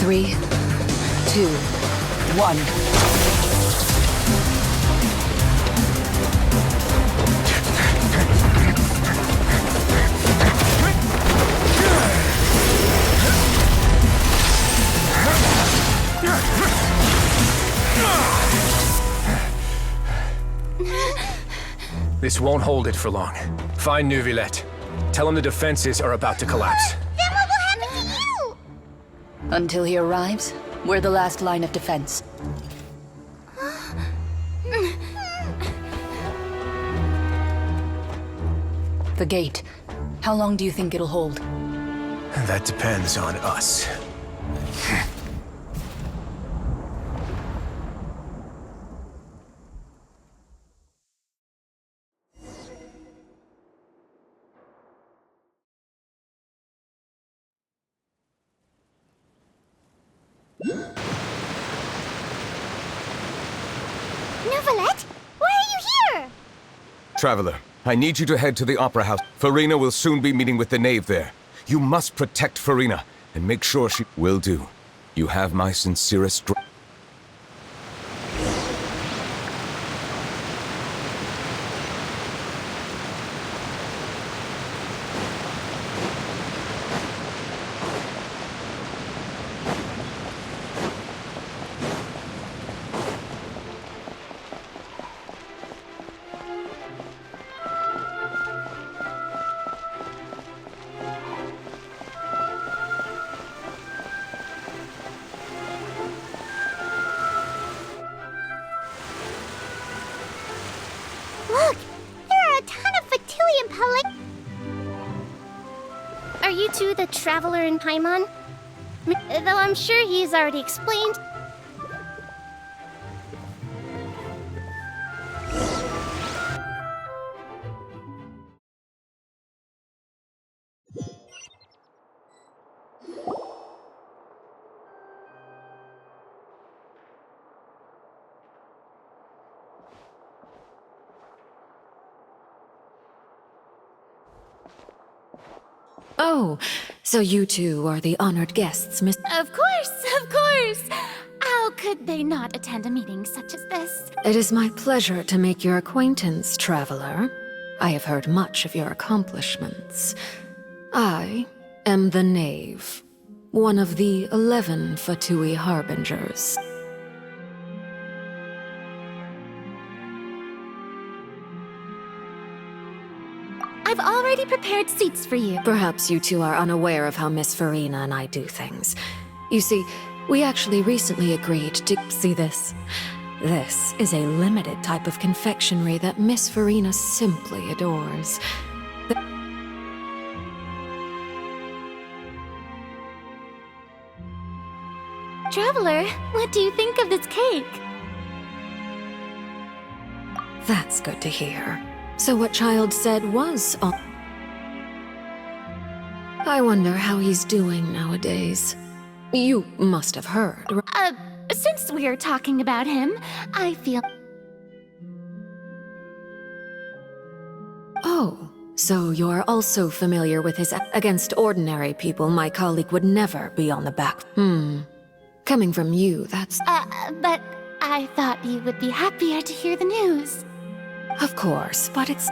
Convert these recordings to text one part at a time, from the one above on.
3, 2, 1. This won't hold it for long. Find Neuvillette. Tell him the defenses are about to collapse. Then what will happen to you? Until he arrives, we're the last line of defense. The gate. How long do you think it'll hold? That depends on us. Neuvillette? Why are you here? Traveler, I need you to head to the Opera House. Furina will soon be meeting with the Knave there. You must protect Furina, and make sure she will do. You have my sincerest... Look! There are a ton of Fatilian Palik... Are you two the Traveler in Paimon? Though I'm sure he's already explained. Oh, so you two are the honored guests, Miss... Of course, of course! How could they not attend a meeting such as this? It is my pleasure to make your acquaintance, traveler. I have heard much of your accomplishments. I am the Knave, one of the 11 Fatui Harbingers. I've already prepared seats for you. Perhaps you two are unaware of how Miss Furina and I do things. You see, we actually recently agreed to see this. This is a limited type of confectionery that Miss Furina simply adores. Traveler, what do you think of this cake? That's good to hear. So what Child said was on... I wonder how he's doing nowadays. You must have heard, right? Since we're talking about him, I feel... Oh, so you're also familiar with his... Against ordinary people, my colleague would never be on the back... Coming from you, that's... but I thought you would be happier to hear the news. Of course, but it's...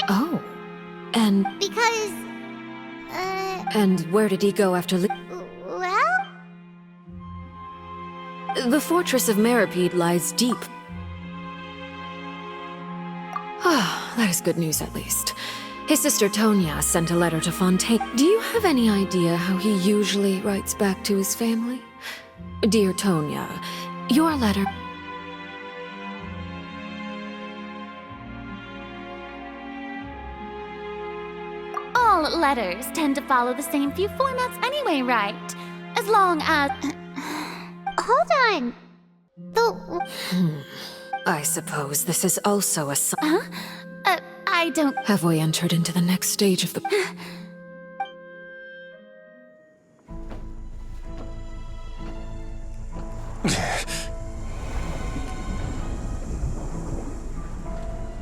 Oh, and... Because... And where did he go after... Well? The fortress of Meripede lies deep. Ah, that is good news at least. His sister Tonya sent a letter to Fontaine. Do you have any idea how he usually writes back to his family? Dear Tonya, your letter... All letters tend to follow the same few formats anyway, right? As long as... Hold on. I suppose this is also a sign. I don't... Have we entered into the next stage of the...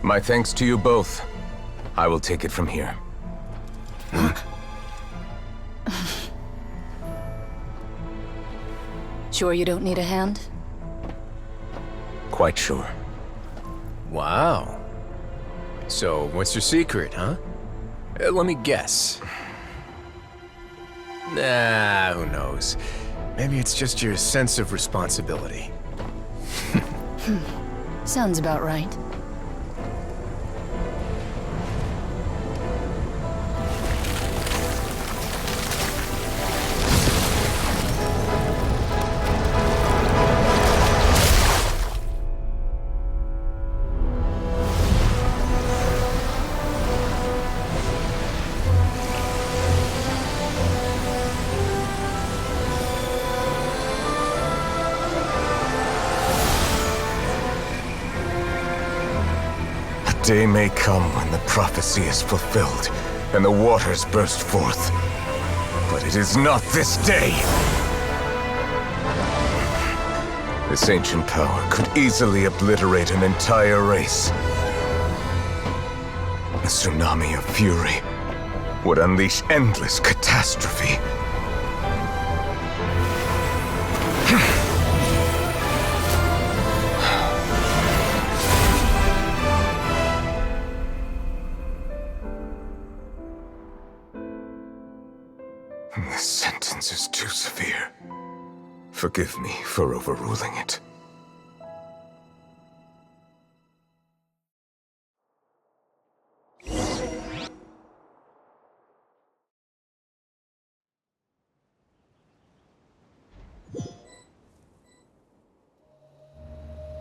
My thanks to you both. I will take it from here. Sure you don't need a hand? Quite sure. Wow. So, what's your secret, huh? Let me guess. Nah, who knows? Maybe it's just your sense of responsibility. Sounds about right. Day may come when the prophecy is fulfilled, and the waters burst forth. But it is not this day! This ancient power could easily obliterate an entire race. A tsunami of fury would unleash endless catastrophe. This sentence is too severe. Forgive me for overruling it.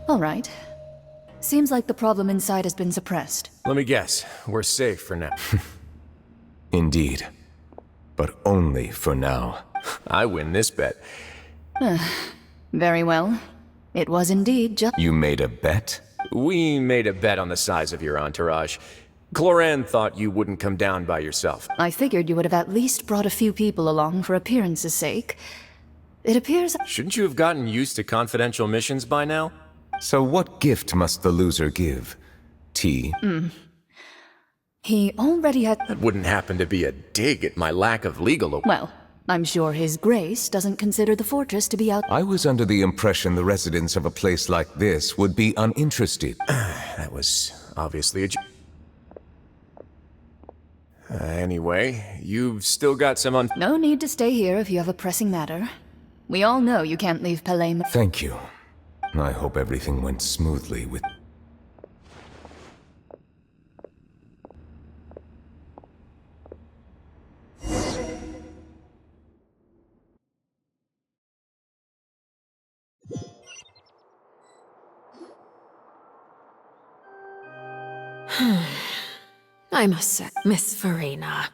All right. Seems like the problem inside has been suppressed. Let me guess. We're safe for now. Indeed. But only for now. I win this bet. Very well. It was indeed just... You made a bet? We made a bet on the size of your entourage. Cloran thought you wouldn't come down by yourself. I figured you would have at least brought a few people along for appearance's sake. It appears... Shouldn't you have gotten used to confidential missions by now? So what gift must the loser give? Tea? He already had... That wouldn't happen to be a dig at my lack of legal... Well, I'm sure His Grace doesn't consider the fortress to be out... I was under the impression the residents of a place like this would be uninterested. That was obviously a... Anyway, you've still got some No need to stay here if you have a pressing matter. We all know you can't leave Pelem. Thank you. I hope everything went smoothly with... I must say, Miss Farina,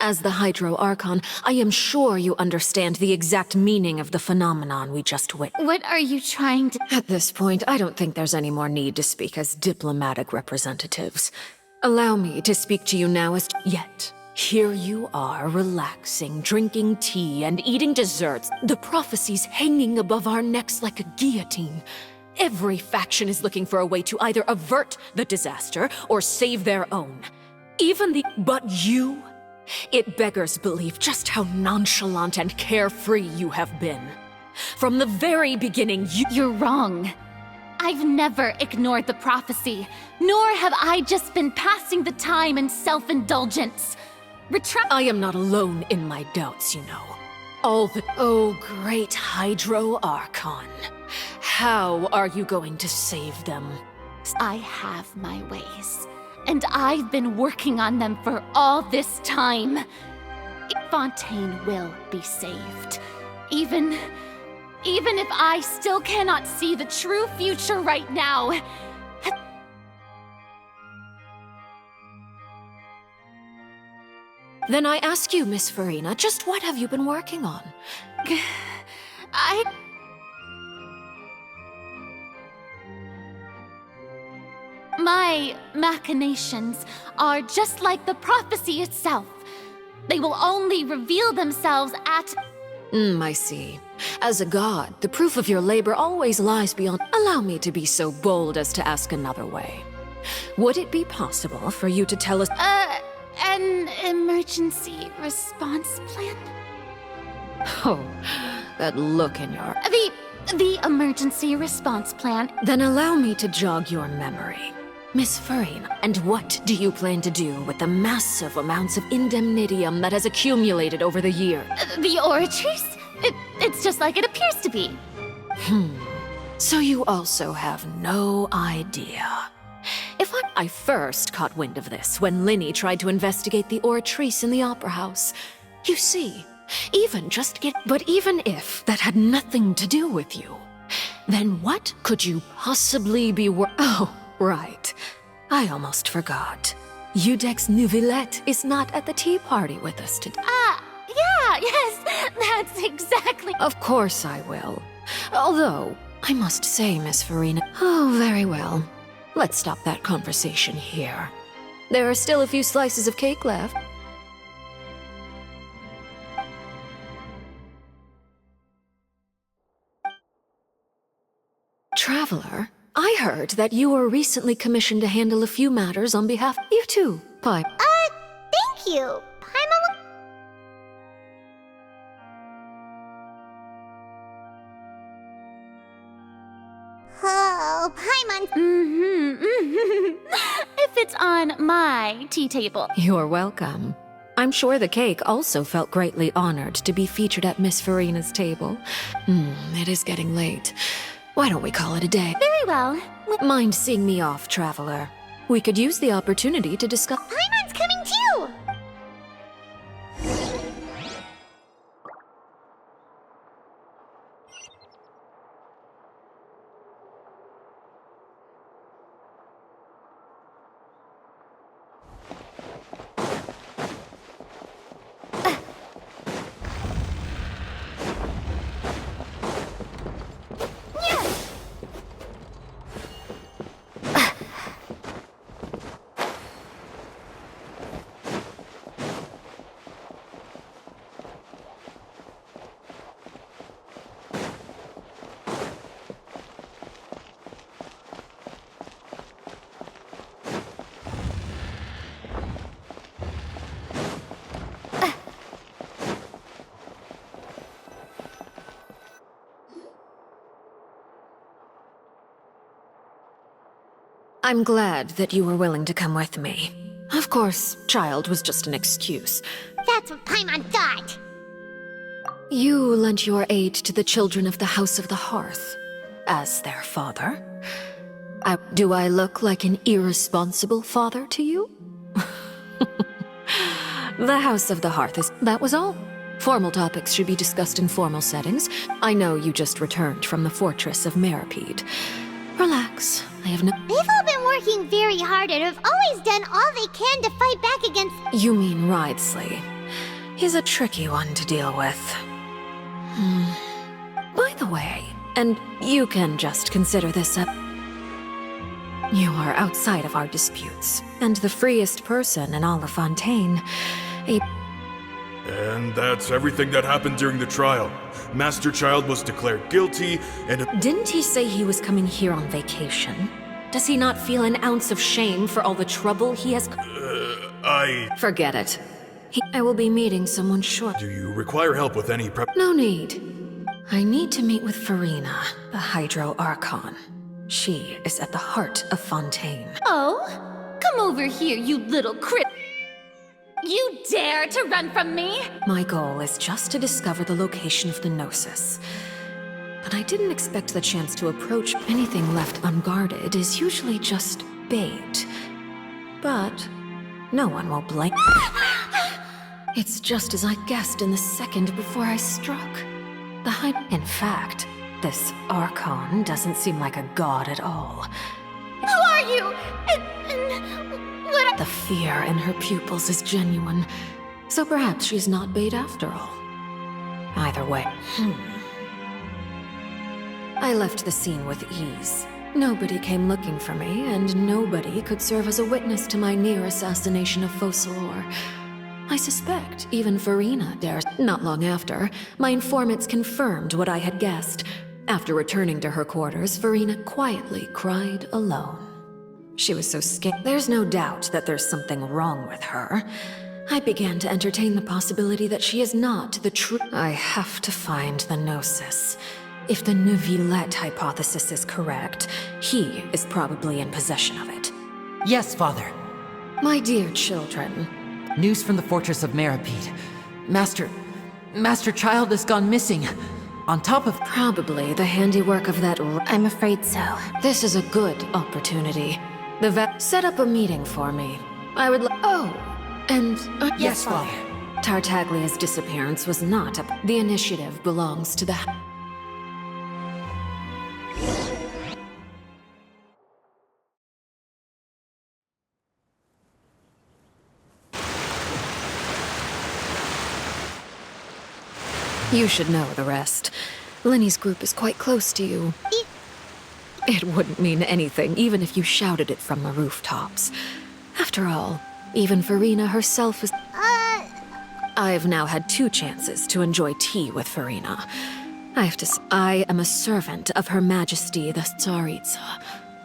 as the Hydro Archon, I am sure you understand the exact meaning of the phenomenon we just witnessed. What are you trying to... At this point, I don't think there's any more need to speak as diplomatic representatives. Allow me to speak to you now as... Yet, here you are, relaxing, drinking tea, and eating desserts. The prophecy's hanging above our necks like a guillotine. Every faction is looking for a way to either avert the disaster or save their own. Even the... But you... It beggars belief just how nonchalant and carefree you have been. From the very beginning, You're wrong. I've never ignored the prophecy, nor have I just been passing the time in self-indulgence. I am not alone in my doubts, you know. All the... Oh, great Hydro Archon. How are you going to save them? I have my ways, and I've been working on them for all this time. Fontaine will be saved. Even if I still cannot see the true future right now. Then I ask you, Miss Farina, just what have you been working on? My machinations are just like the prophecy itself. They will only reveal themselves at... I see. As a god, the proof of your labor always lies beyond... Allow me to be so bold as to ask another way. Would it be possible for you to tell us... An emergency response plan? Oh, that look in your... The The emergency response plan. Then allow me to jog your memory. Miss Farina, and what do you plan to do with the massive amounts of indemnitium that has accumulated over the year? The Oratrice? It's just like it appears to be. So you also have no idea. If I first caught wind of this when Linny tried to investigate the Oratrice in the Opera House. You see, but even if that had nothing to do with you, then what could you possibly be Oh, right. I almost forgot. Udex Neuvillette is not at the tea party with us today. Yeah, yes, that's exactly. Of course I will. Although, I must say, Miss Farina. Oh, very well. Let's stop that conversation here. There are still a few slices of cake left. Traveler, I heard that you were recently commissioned to handle a few matters on behalf of you too, Pai. Thank you. Paimon. Oh, Paimon. If it's on my tea table. You're welcome. I'm sure the cake also felt greatly honored to be featured at Miss Farina's table. It is getting late. Why don't we call it a day? Very well. Mind seeing me off, Traveler? We could use the opportunity to discuss. Paimon's coming too. I'm glad that you were willing to come with me. Of course, child was just an excuse. That's what Paimon thought. You lent your aid to the children of the House of the Hearth. As their father. Do I look like an irresponsible father to you? The House of the Hearth is... That was all. Formal topics should be discussed in formal settings. I know you just returned from the fortress of Meripede. Relax. I have no... They've all been working very hard and have always done all they can to fight back against... You mean Ridesley. He's a tricky one to deal with. By the way, and you can just consider this a... You are outside of our disputes, and the freest person in all of Fontaine. And that's everything that happened during the trial. Master Child was declared guilty, and... Didn't he say he was coming here on vacation? Does he not feel an ounce of shame for all the trouble he has... Forget it. I will be meeting someone short. Do you require help with any prep... No need. I need to meet with Farina, the Hydro Archon. She is at the heart of Fontaine. Oh? Come over here, you little crit... You dare to run from me? My goal is just to discover the location of the Gnosis. But I didn't expect the chance to approach. Anything left unguarded is usually just bait. But no one will blame. It's just as I guessed in the second before I struck. In fact, this Archon doesn't seem like a god at all. Who are you? And what The fear in her pupils is genuine, so perhaps she's not bait after all. Either way. I left the scene with ease. Nobody came looking for me, and nobody could serve as a witness to my near assassination of Focalor. I suspect even Farina dares. Not long after, my informants confirmed what I had guessed. After returning to her quarters, Farina quietly cried alone. She was so scared. There's no doubt that there's something wrong with her. I began to entertain the possibility that she is not the true... I have to find the Gnosis. if the Neuvillette hypothesis is correct, he is probably in possession of it. Yes, Father. My dear children, News from the fortress of Meripede. Master Child has gone missing. On top of... probably the handiwork of that I'm afraid so. This is a good opportunity. The vet set up a meeting for me. I would oh, and Yes, Father. Tartaglia's disappearance was not the initiative belongs to the You should know the rest. Lenny's group is quite close to you. It wouldn't mean anything, even if you shouted it from the rooftops. After all, even Farina herself is... I've now had 2 chances to enjoy tea with Farina. I have to say, I am a servant of Her Majesty the Tsaritsa.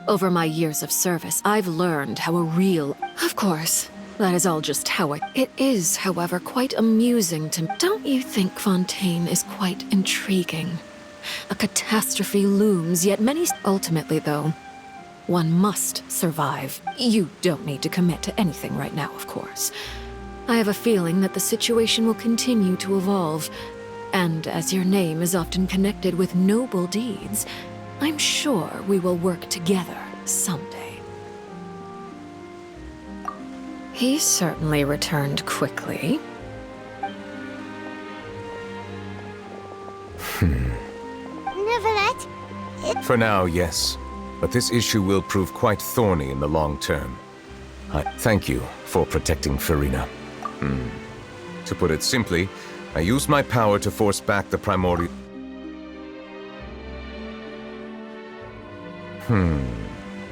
Over my years of service, I've learned how a real... Of course, that is all just how It is, however, quite amusing to... Don't you think Fontaine is quite intriguing? A catastrophe looms, yet many... Ultimately, though, one must survive. You don't need to commit to anything right now, of course. I have a feeling that the situation will continue to evolve, and as your name is often connected with noble deeds, I'm sure we will work together someday. He certainly returned quickly. Neuvillette? For now, yes. But this issue will prove quite thorny in the long term. I thank you for protecting Farina. To put it simply, I used my power to force back the primordial...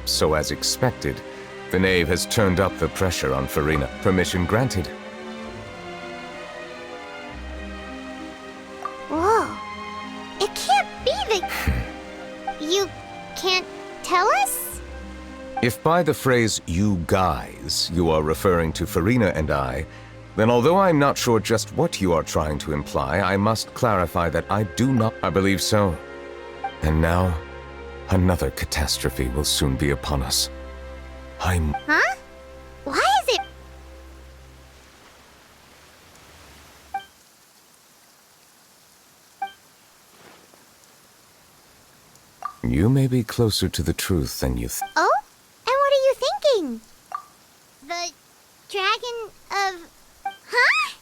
So as expected, the Knave has turned up the pressure on Farina. Permission granted. Whoa. It can't be the... You can't tell us? If by the phrase, you guys, you are referring to Farina and I, then although I'm not sure just what you are trying to imply, I must clarify that I do not... I believe so. And now, another catastrophe will soon be upon us. Huh? Why is it... You may be closer to the truth than you Oh? And what are you thinking? The dragon of... Huh?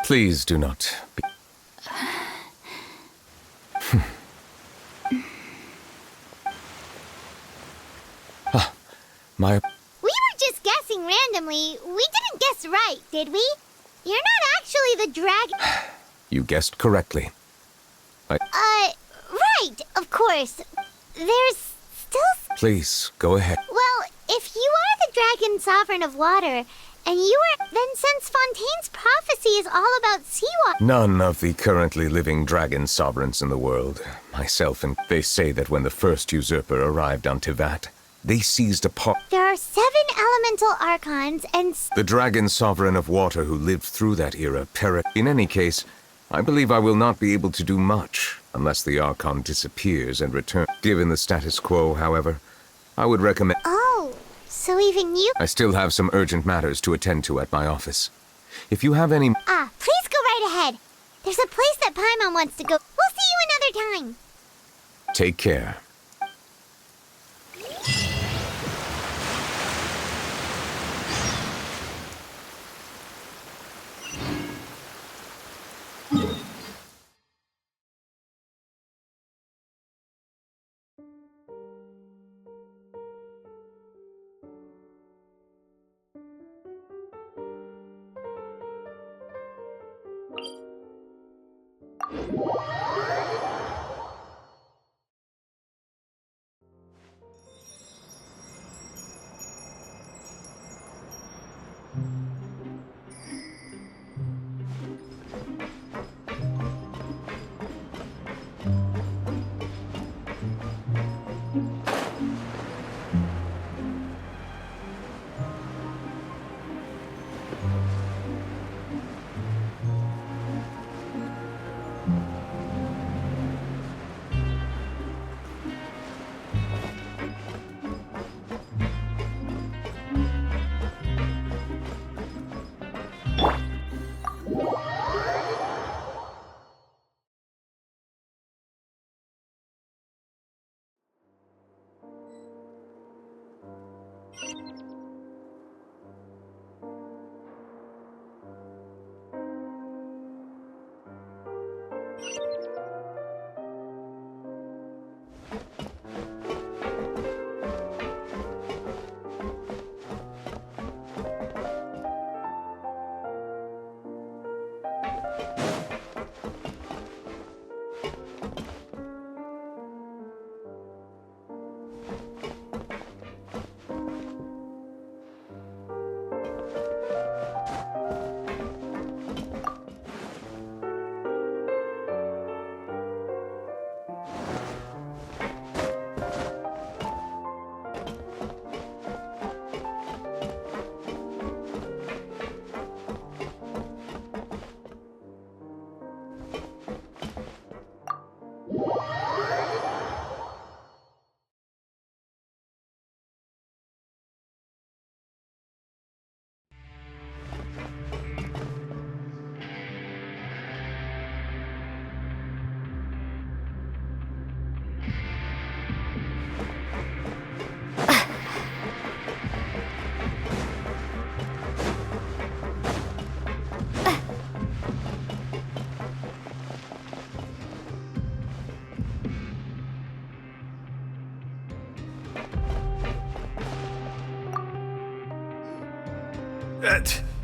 Please do not be... My... We were just guessing randomly. We didn't guess right, did we? You're not actually the dragon... You guessed correctly. Right, of course. There's still... Please, go ahead. Well, if you are the dragon sovereign of water, and you are... Then since Fontaine's prophecy is all about seawater... None of the currently living dragon sovereigns in the world, myself and... They say that when the first usurper arrived on Tivat, they seized a part... There are 7 elemental archons, and... The dragon sovereign of water who lived through that era perished. In any case, I believe I will not be able to do much unless the Archon disappears and returns. Given the status quo, however, I would recommend... Oh, so even you... I still have some urgent matters to attend to at my office. If you have any... Please go right ahead. There's a place that Paimon wants to go. We'll see you another time. Take care.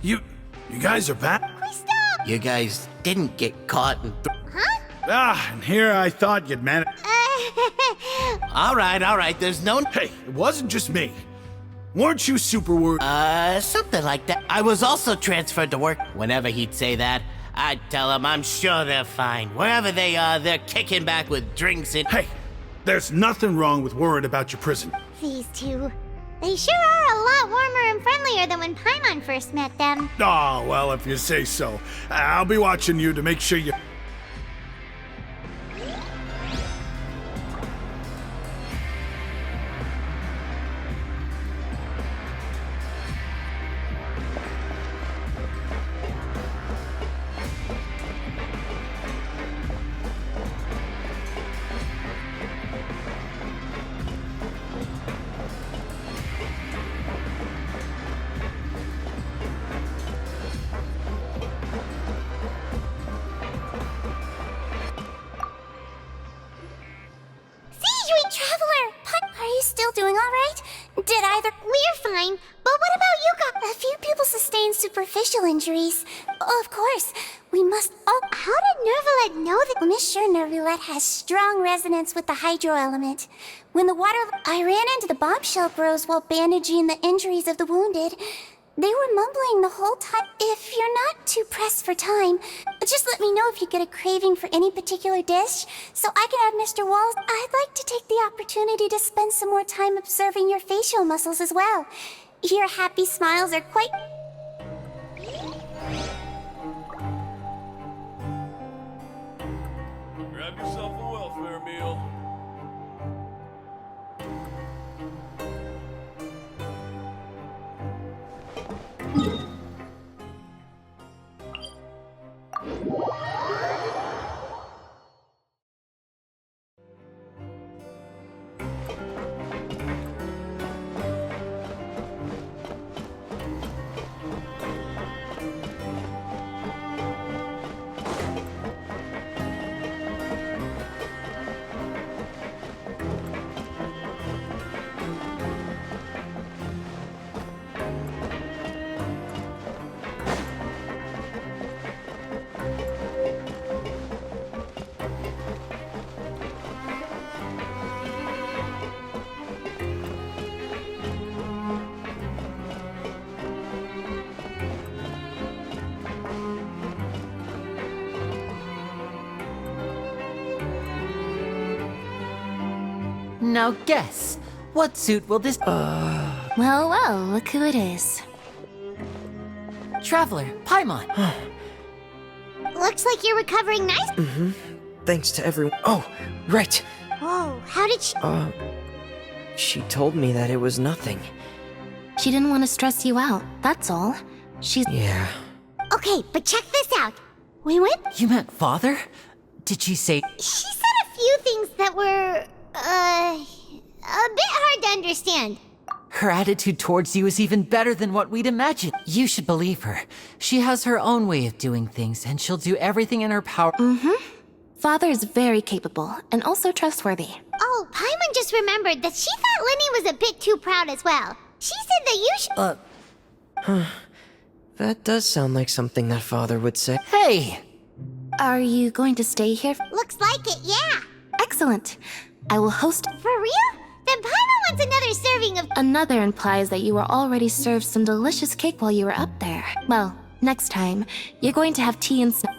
You guys are back? You guys didn't get caught and... And here I thought you'd manage. All right, there's no... Hey, it wasn't just me. Weren't you super worried? Something like that. I was also transferred to work. Whenever he'd say that, I'd tell him I'm sure they're fine. Wherever they are, they're kicking back with drinks and... Hey, there's nothing wrong with worrying about your prison. These two. They sure are a lot warmer and friendlier than when Paimon first met them. Oh, well, if you say so. I'll be watching you to make sure you... Traveler! Are you still doing alright? Did either... We're fine, but what about Yuka? A few people sustained superficial injuries. Of course, we must... Oh, how did Nervalet know that... I'm sure Nervalet has strong resonance with the hydro element. When the water... I ran into the bombshell bros while bandaging the injuries of the wounded. They were mumbling the whole time. If you're not too pressed for time, just let me know if you get a craving for any particular dish, so I can add Mr. Walls. I'd like to take the opportunity to spend some more time observing your facial muscles as well. Your happy smiles are quite... Grab yourself a welfare meal. Now guess, what suit will this... Well, look who it is. Traveler, Paimon. Looks like you're recovering nice. Thanks to everyone. Oh, right. Whoa, how did she... She told me that it was nothing. She didn't want to stress you out, that's all. Yeah. Okay, but check this out. We went... You meant father? Did she say... She said a few things that were... a bit hard to understand. Her attitude towards you is even better than what we'd imagined. You should believe her. She has her own way of doing things, and she'll do everything in her power. Father is very capable, and also trustworthy. Oh, Paimon just remembered that she thought Lenny was a bit too proud as well. She said that you should... That does sound like something that father would say. Hey! Are you going to stay here? Looks like it, yeah. Excellent. I will host... For real? Then Paimon wants another serving of... Another implies that you were already served some delicious cake while you were up there. Well, next time, you're going to have tea and snacks.